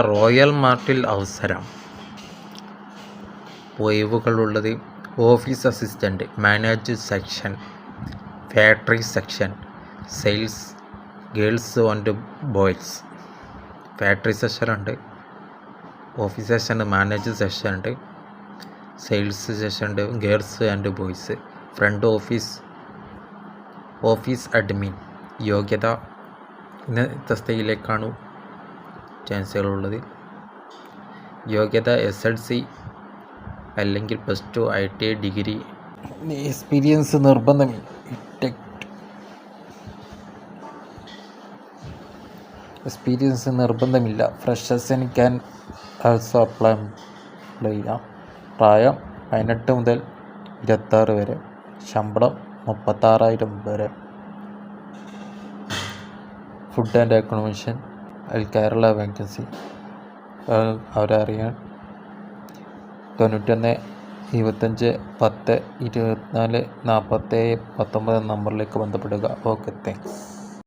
Royal മാർട്ടിൽ അവസരം. ഒഴിവുകളുള്ളത് office assistant, manager section, factory section, sales, girls and boys. Factory section ഉണ്ട്, office section ഉണ്ട്, മാനേജർ സെക്ഷൻ ഉണ്ട്, സെയിൽസ് സെക്ഷൻ ഉണ്ട്, girls and boys. Front office admin. യോഗ്യത ഇന്ന തസ്തികയിലേക്കാണ് ചാൻസുകളുള്ളത്. യോഗ്യത SLC അല്ലെങ്കിൽ +2, ITI ഡിഗ്രി. എക്സ്പീരിയൻസ് നിർബന്ധമില്ല. ഫ്രഷേഴ്സിന് ക്യാൻ ആൾസോ അപ്ലൈ ചെയ്യാം. പ്രായം 18 മുതൽ 26 വരെ. ശമ്പളം 36,000 വരെ. Food and accommodation Kerala vacancy അവരറിയാൻ 91 25 10 24 47 19 നമ്പറിലേക്ക് ബന്ധപ്പെടുക. Okay, thanks.